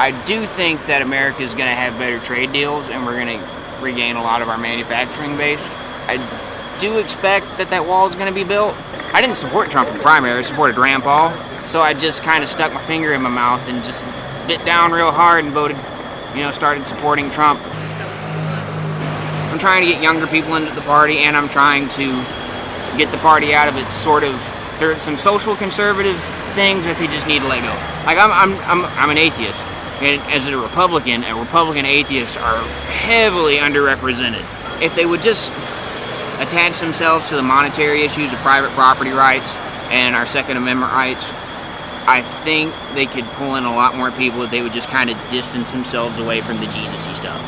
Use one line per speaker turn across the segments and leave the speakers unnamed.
I do think that America is going to have better trade deals and we're going to regain a lot of our manufacturing base. I do expect that that wall is going to be built. I didn't support Trump in the primary, I supported Rand Paul, so I just kind of stuck my finger in my mouth and just bit down real hard and voted, started supporting Trump. I'm trying to get younger people into the party, and I'm trying to get the party out of its there are some social conservative things that they just need to let go. Like I'm an atheist, and as a Republican atheists are heavily underrepresented. If they would just attach themselves to the monetary issues of private property rights and our Second Amendment rights, I think they could pull in a lot more people if they would just kind of distance themselves away from the Jesusy stuff.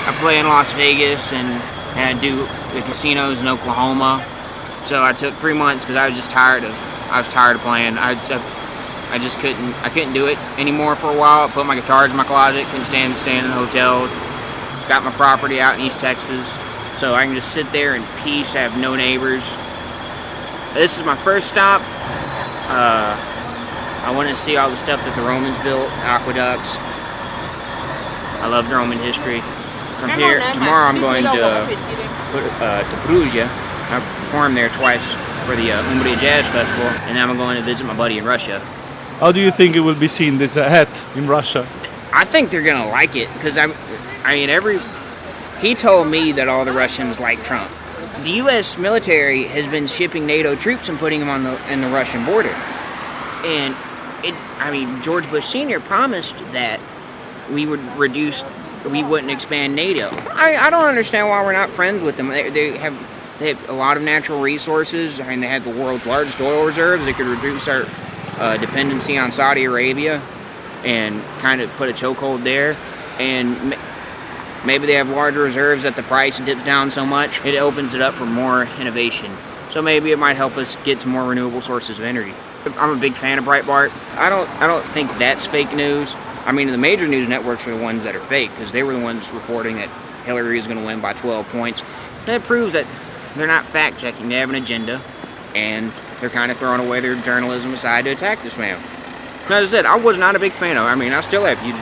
I play in Las Vegas and I do the casinos in Oklahoma. So I took 3 months because I was tired of playing. I couldn't do it anymore for a while. I put my guitars in my closet, couldn't stand staying in hotels. Got my property out in East Texas, so I can just sit there in peace. I have no neighbors. This is my first stop. I want to see all the stuff that the Romans built, aqueducts. I love Roman history. From here, tomorrow I'm going to Perugia. I performed there twice for the Umbria Jazz Festival, and then I'm going to visit my buddy in Russia.
How do you think it will be seen, this hat in Russia?
I think they're going to like it, because he told me that all the Russians like Trump. The U.S. military has been shipping NATO troops and putting them in the Russian border. And George Bush Sr. promised that we wouldn't expand NATO. I don't understand why we're not friends with them. They have a lot of natural resources. They have the world's largest oil reserves. They could reduce our dependency on Saudi Arabia and kind of put a chokehold there. And maybe they have larger reserves that the price dips down so much, it opens it up for more innovation. So maybe it might help us get to more renewable sources of energy. I'm a big fan of Breitbart. I don't think that's fake news. The major news networks are the ones that are fake, because they were the ones reporting that Hillary is going to win by 12 points. That proves that they're not fact-checking. They have an agenda, and they're kind of throwing away their journalism aside to attack this man. As I said, I was not a big fan of him. I still have huge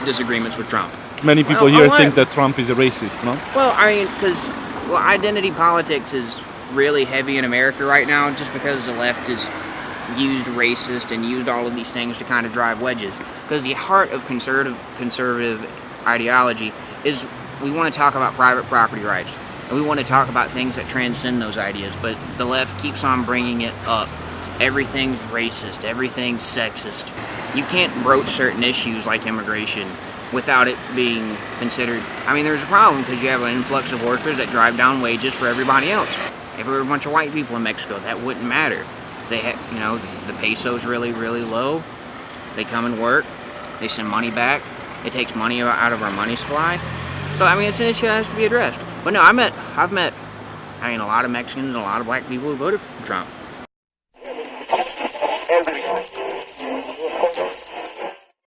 disagreements with Trump.
Many people here think that Trump is a racist, no?
Well, because identity politics is really heavy in America right now, just because the left has used racist and used all of these things to kind of drive wedges. Because the heart of conservative ideology is we want to talk about private property rights. And we want to talk about things that transcend those ideas, but the left keeps on bringing it up. Everything's racist, everything's sexist. You can't broach certain issues like immigration without it being considered. There's a problem because you have an influx of workers that drive down wages for everybody else. If there were a bunch of white people in Mexico, that wouldn't matter. They have, the peso's really, really low. They come and work. They send money back. It takes money out of our money supply. So, it's an issue that has to be addressed. But no, I've met a lot of Mexicans and a lot of black people who voted for Trump.